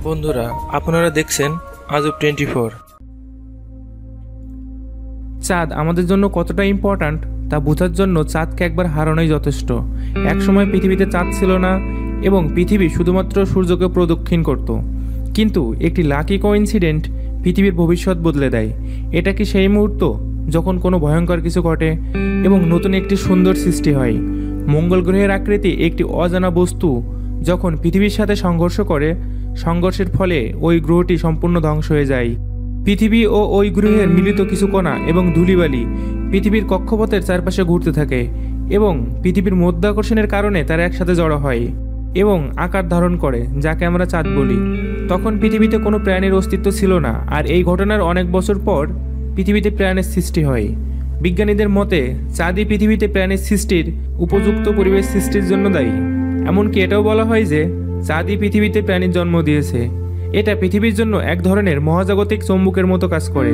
বন্ধুরা, আপনারা দেখছেন আজব 24। চাঁদ আমাদের জন্য কতটা ইম্পর্ট্যান্ট তা বোঝার জন্য চাঁদকে একবার হারানোই যথেষ্ট। একসময় পৃথিবীতে চাঁদ ছিল না এবং পৃথিবী শুধুমাত্র সূর্যকে প্রদক্ষিণ করত। কিন্তু একটি লাকি কোইন্সিডেন্ট পৃথিবীর ভবিষ্যৎ বদলে দেয়। এটা কি সেই মুহূর্ত যখন কোনো ভয়ঙ্কর কিছু ঘটে এবং নতুন একটি সুন্দর সৃষ্টি হয়? মঙ্গল গ্রহের আকৃতি একটি অজানা বস্তু যখন পৃথিবীর সাথে সংঘর্ষ করে, সংঘর্ষের ফলে ওই গ্রহটি সম্পূর্ণ ধ্বংস হয়ে যায়। পৃথিবী ও ওই গ্রহের মিলিত কিছু কণা এবং ধূলিবালি পৃথিবীর কক্ষপথের চারপাশে ঘুরতে থাকে এবং পৃথিবীর মধ্যাকর্ষণের কারণে তারা একসাথে জড়ো হয় এবং আকার ধারণ করে, যাকে আমরা চাঁদ বলি। তখন পৃথিবীতে কোনো প্রাণীর অস্তিত্ব ছিল না, আর এই ঘটনার অনেক বছর পর পৃথিবীতে প্রাণের সৃষ্টি হয়। বিজ্ঞানীদের মতে চাঁদই পৃথিবীতে প্রাণীর সৃষ্টির উপযুক্ত পরিবেশ সৃষ্টির জন্য দায়ী। এমনকি এটাও বলা হয় যে চাঁদই পৃথিবীতে প্রাণীর জন্ম দিয়েছে। এটা পৃথিবীর জন্য এক ধরনের মহাজাগতিক চৌম্বকের মতো কাজ করে,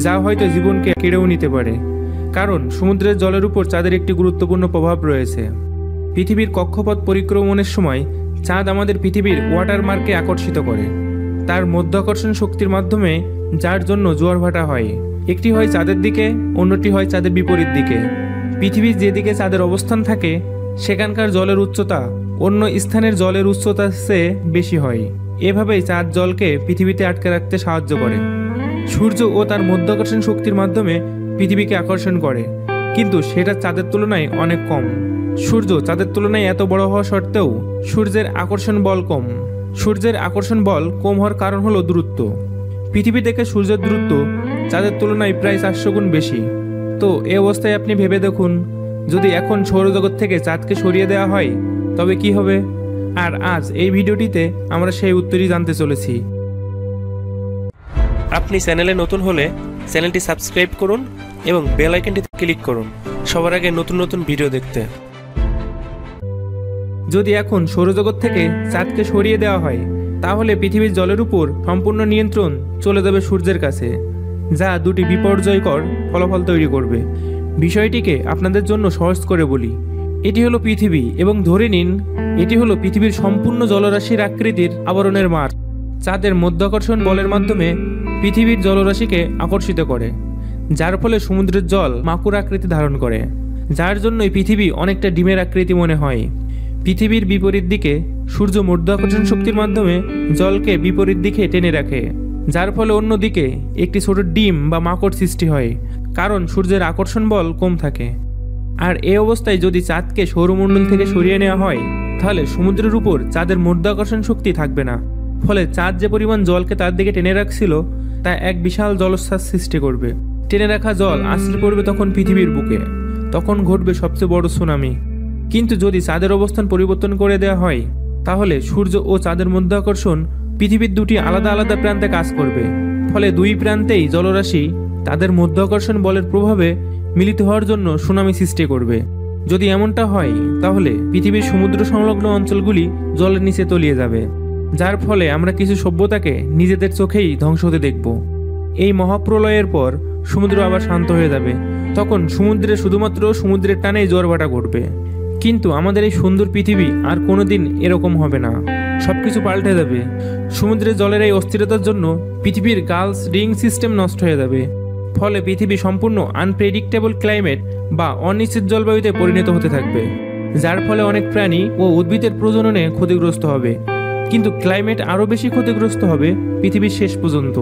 যা হয়তো জীবনকে কেড়েও নিতে পারে, কারণ সমুদ্রের জলের উপর চাঁদের একটি গুরুত্বপূর্ণ প্রভাব রয়েছে। পৃথিবীর কক্ষপথ পরিক্রমণের সময় চাঁদ আমাদের পৃথিবীর ওয়াটারমার্কে আকর্ষিত করে তার মধ্যাকর্ষণ শক্তির মাধ্যমে, যার জন্য জোয়ার ভাটা হয়। একটি হয় চাঁদের দিকে, অন্যটি হয় চাঁদের বিপরীত দিকে। পৃথিবীর যেদিকে চাঁদের অবস্থান থাকে সেখানকার জলের উচ্চতা অন্য স্থানের জলের উচ্চতার চেয়ে বেশি হয়। এভাবেই চাঁদ জলকে পৃথিবীতে আটকে রাখতে সাহায্য করে। সূর্য ও তার মধ্যাকর্ষণ শক্তির মাধ্যমে পৃথিবীকে আকর্ষণ করে, কিন্তু সেটা চাঁদের তুলনায় অনেক কম। সূর্য চাঁদের তুলনায় এত বড় হওয়া সত্ত্বেও সূর্যের আকর্ষণ বল কম। সূর্যের আকর্ষণ বল কম হওয়ার কারণ হলো দূরত্ব। পৃথিবী থেকে সূর্যের দূরত্ব চাঁদের তুলনায় প্রায় 400 গুণ বেশি। তো এই অবস্থায় আপনি ভেবে দেখুন, যদি এখন সৌরজগৎ থেকে চাঁদকে সরিয়ে দেওয়া হয় তবে কি হবে? আর আজ এই ভিডিওটিতে আমরা সেই উত্তরই জানতে চলেছি। আপনি চ্যানেলে নতুন হলে চ্যানেলটি সাবস্ক্রাইব করুন এবং বেল আইকনটিতে ক্লিক করুন সবার আগে নতুন নতুন ভিডিও দেখতে। যদি এখন সৌরজগৎ থেকে চাঁদকে সরিয়ে দেওয়া হয় তাহলে পৃথিবীর জলের উপর সম্পূর্ণ নিয়ন্ত্রণ চলে যাবে সূর্যের কাছে, যা দুটি বিপর্যয়কর ফলাফল তৈরি করবে। বিষয়টিকে আপনাদের জন্য সহজ করে বলি। এটি হলো পৃথিবী এবং ধরে নিন এটি হলো পৃথিবীর সম্পূর্ণ জলরাশির আকৃতির আবরণের মাঠ। চাঁদের মধ্যাকর্ষণ বলের মাধ্যমে পৃথিবীর জলরাশিকে আকর্ষিত করে, যার ফলে সমুদ্রের জল মাকুর আকৃতি ধারণ করে, যার জন্যই পৃথিবী অনেকটা ডিমের আকৃতি মনে হয়। পৃথিবীর বিপরীত দিকে সূর্য মধ্যাকর্ষণ শক্তির মাধ্যমে জলকে বিপরীত দিকে টেনে রাখে, যার ফলে অন্যদিকে একটি ছোট ডিম বা মাকড় সৃষ্টি হয়, কারণ সূর্যের আকর্ষণ বল কম থাকে। আর এই অবস্থায় যদি চাঁদকে সৌরমণ্ডল থেকে সরিয়ে নেওয়া হয় তাহলে সমুদ্রের উপর চাঁদের মধ্যাকর্ষণ শক্তি থাকবে না, ফলে চাঁদ যে পরিমাণ জলকে তার দিকে টেনে রাখছিল তা এক বিশাল জলোচ্ছ্বাস সৃষ্টি করবে। টেনে রাখা জল আছড়ে পড়বে তখন পৃথিবীর বুকে, তখন ঘটবে সবচেয়ে বড় সুনামি। কিন্তু যদি চাঁদের অবস্থান পরিবর্তন করে দেওয়া হয় তাহলে সূর্য ও চাঁদের মধ্যাকর্ষণ পৃথিবীর দুটি আলাদা আলাদা প্রান্তে কাজ করবে, ফলে দুই প্রান্তেই জলরাশি তাদের মধ্যাকর্ষণ বলের প্রভাবে মিলিত হওয়ার জন্য সুনামি সৃষ্টি করবে। যদি এমনটা হয় তাহলে পৃথিবীর সমুদ্র সংলগ্ন অঞ্চলগুলি জলের নিচে তলিয়ে যাবে, যার ফলে আমরা কিছু সভ্যতাকে নিজেদের চোখেই ধ্বংস হতে দেখব। এই মহাপ্রলয়ের পর সমুদ্র আবার শান্ত হয়ে যাবে, তখন সমুদ্রে শুধুমাত্র সমুদ্রের টানেই জোয়ার ভাটা ঘটবে। কিন্তু আমাদের এই সুন্দর পৃথিবী আর কোনোদিন এরকম হবে না, সবকিছু পাল্টে যাবে। সমুদ্রের জলের এই অস্থিরতার জন্য পৃথিবীর গালস রিং সিস্টেম নষ্ট হয়ে যাবে, ফলে পৃথিবী সম্পূর্ণ আনপ্রেডিক্টেবল ক্লাইমেট বা অনিশ্চিত জলবায়ুতে পরিণত হতে থাকবে, যার ফলে অনেক প্রাণী ও উদ্ভিদের প্রজননে ক্ষতিগ্রস্ত হবে। কিন্তু ক্লাইমেট আরও বেশি ক্ষতিগ্রস্ত হবে পৃথিবীর শেষ পর্যন্ত।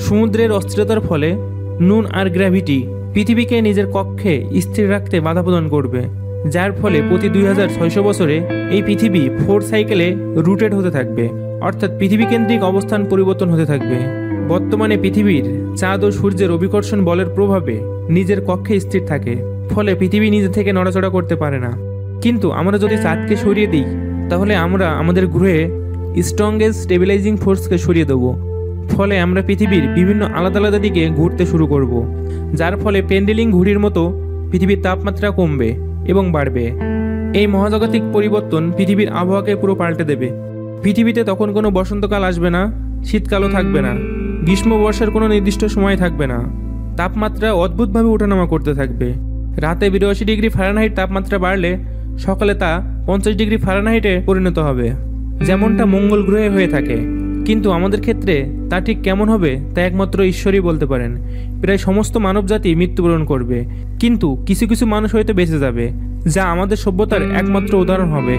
সমুদ্রের অস্থিরতার ফলে নুন আর গ্র্যাভিটি পৃথিবীকে নিজের কক্ষে স্থির রাখতে বাধা প্রদান করবে, যার ফলে প্রতি 2600 বছরে এই পৃথিবী 4 সাইকেলে রুটেড হতে থাকবে, অর্থাৎ পৃথিবী কেন্দ্রিক অবস্থান পরিবর্তন হতে থাকবে। বর্তমানে পৃথিবীর চাঁদ ও সূর্যের অভিকর্ষণ বলের প্রভাবে নিজের কক্ষে স্থির থাকে, ফলে পৃথিবী নিজে থেকে নড়াচড়া করতে পারে না। কিন্তু আমরা যদি চাঁদকে সরিয়ে দিই তাহলে আমরা আমাদের গ্রহে স্ট্রংগেস্ট স্টেবিলাইজিং ফোর্সকে সরিয়ে দেবো, ফলে আমরা পৃথিবীর বিভিন্ন আলাদা আলাদা দিকে ঘুরতে শুরু করব, যার ফলে পেন্ডেলিং ঘুড়ির মতো পৃথিবীর তাপমাত্রা কমবে এবং বাড়বে। এই মহাজাগতিক পরিবর্তন পৃথিবীর আবহাওয়াকে পুরো পাল্টে দেবে। পৃথিবীতে তখন কোনো বসন্তকাল আসবে না, শীতকালও থাকবে না, গ্রীষ্ম বর্ষার কোনো নির্দিষ্ট সময় থাকবে না। তাপমাত্রা অদ্ভুতভাবে ওঠানামা করতে থাকবে। রাতে 82 ডিগ্রি ফারেনহাইট তাপমাত্রা বাড়লে সকালে তা 50 ডিগ্রি ফারেনহাইটে পরিণত হবে, যেমনটা মঙ্গল গ্রহে হয়ে থাকে। কিন্তু আমাদের ক্ষেত্রে তা ঠিক কেমন হবে তা একমাত্র ঈশ্বরই বলতে পারেন। প্রায় সমস্ত মানবজাতি মৃত্যুবরণ করবে, কিন্তু কিছু কিছু মানুষ হয়তো বেঁচে যাবে, যা আমাদের সভ্যতার একমাত্র উদাহরণ হবে।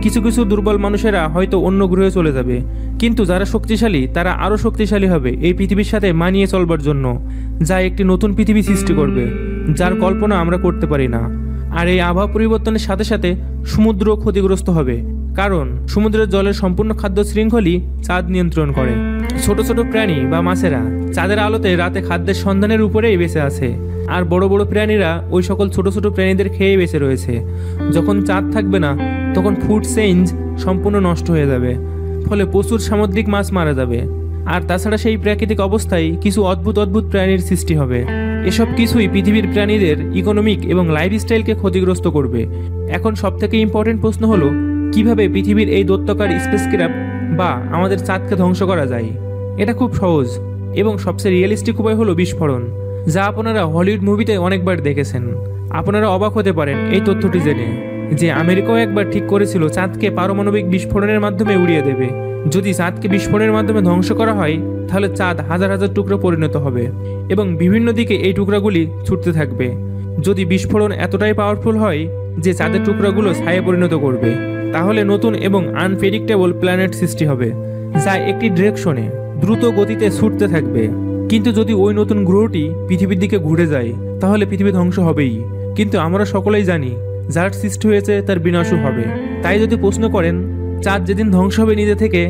কিছু কিছু দুর্বল মানুষেরা হয়তো অন্য গ্রহে চলে যাবে, কিন্তু যারা শক্তিশালী তারা আরও শক্তিশালী হবে এই পৃথিবীর সাথে মানিয়ে চলবার জন্য, যা একটি নতুন পৃথিবী সৃষ্টি করবে, যার কল্পনা আমরা করতে পারি না। আর এই আবহাওয়া পরিবর্তনের সাথে সাথে সমুদ্র ক্ষতিগ্রস্ত হবে, কারণ সমুদ্রের জলের সম্পূর্ণ খাদ্য শৃঙ্খলই চাঁদ নিয়ন্ত্রণ করে। ছোট ছোট প্রাণী বা মাছেরা চাঁদের আলোতে রাতে খাদ্যের সন্ধানের উপরেই বেঁচে আছে, আর বড় বড় প্রাণীরা ওই সকল ছোট ছোট প্রাণীদের খেয়ে বেঁচে রয়েছে। যখন চাঁদ থাকবে না তখন ফুড চেইন সম্পূর্ণ নষ্ট হয়ে যাবে, ফলে প্রচুর সামুদ্রিক মাছ মারা যাবে। আর তাছাড়া সেই প্রাকৃতিক অবস্থায় কিছু অদ্ভুত অদ্ভুত প্রাণীর সৃষ্টি হবে। এসব কিছুই পৃথিবীর প্রাণীদের ইকোনমিক এবং লাইফস্টাইলকে ক্ষতিগ্রস্ত করবে। এখন সবথেকে ইম্পর্টেন্ট প্রশ্ন হলো, কিভাবে পৃথিবীর এই দৈত্যকার স্পেসক্রাফট বা আমাদের চাঁদকে ধ্বংস করা যায়। এটা খুব সহজ এবং সবচেয়ে রিয়েলিস্টিক উপায় হলো বিস্ফোরণ, যা আপনারা হলিউড মুভিতে অনেকবার দেখেছেন। আপনারা অবাক হতে পারেন এই তথ্যটি জেনে যে আমেরিকাও একবার ঠিক করেছিল চাঁদকে পারমাণবিক বিস্ফোরণের মাধ্যমে উড়িয়ে দেবে। যদি চাঁদকে বিস্ফোরণের মাধ্যমে ধ্বংস করা হয় তাহলে চাঁদ হাজার হাজার টুকরো পরিণত হবে এবং বিভিন্ন দিকে এই টুকরাগুলি ছুটতে থাকবে। যদি বিস্ফোরণ এতটাই পাওয়ারফুল হয় যে চাঁদের টুকরাগুলো ছায়ে পরিণত করবে, তাহলে নতুন এবং আনপ্রেডিক্টেবল প্ল্যানেট সৃষ্টি হবে, যা একটি ডিরেকশনে দ্রুত গতিতে ছুটতে থাকবে। কিন্তু যদি ওই নতুন গ্রহটি পৃথিবীর দিকে ঘুরে যায় তাহলে পৃথিবী ধ্বংস হবেই। কিন্তু আমরা সকলেই জানি যার সৃষ্টি হয়েছে তার বিনাশও হবে। তাই যদি প্রশ্ন করেন চাঁদ যেদিন ধ্বংস হবে নিজে থেকে,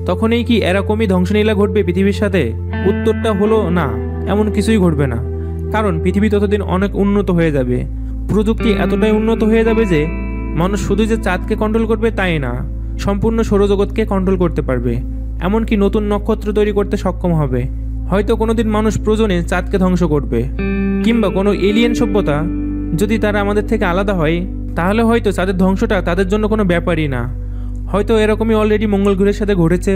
তখনই কি এরকমই ধ্বংসলীলা ঘটবে পৃথিবীর সাথে? উত্তরটা হলো না, এমন কিছুই ঘটবে না। কারণ পৃথিবী ততদিন অনেক উন্নত হয়ে যাবে। প্রযুক্তি এতটাই উন্নত হয়ে যাবে যে মানুষ শুধু যে চাঁদকে কন্ট্রোল করবে তাই না, সম্পূর্ণ সৌরজগৎকে কন্ট্রোল করতে পারবে। এমনকি নতুন নক্ষত্র তৈরি করতে সক্ষম হবে। হয়তো কোনোদিন মানুষ প্রয়োজনে চাঁদকে ধ্বংস করবে, কিংবা কোনো এলিয়েন সভ্যতা যদি তারা আমাদের থেকে আলাদা হয় তাহলে হয়তো চাঁদের ধ্বংসটা তাদের জন্য কোনো ব্যাপারই না। হয়তো এরকমই অলরেডি মঙ্গল গ্রহের সাথে ঘটেছে,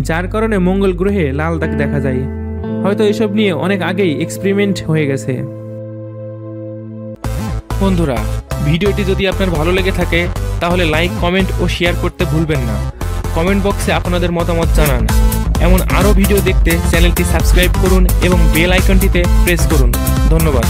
যার কারণে মঙ্গল গ্রহে লাল দাগ দেখা যায়। হয়তো এসব নিয়ে অনেক আগেই এক্সপেরিমেন্ট হয়ে গেছে। বন্ধুরা, ভিডিওটি যদি আপনার ভালো লেগে থাকে তাহলে লাইক, কমেন্ট ও শেয়ার করতে ভুলবেন না। কমেন্ট বক্সে আপনাদের মতামত জানান। এমন আরও ভিডিও দেখতে চ্যানেলটি সাবস্ক্রাইব করুন এবং বেল আইকনটিতে প্রেস করুন। ধন্যবাদ।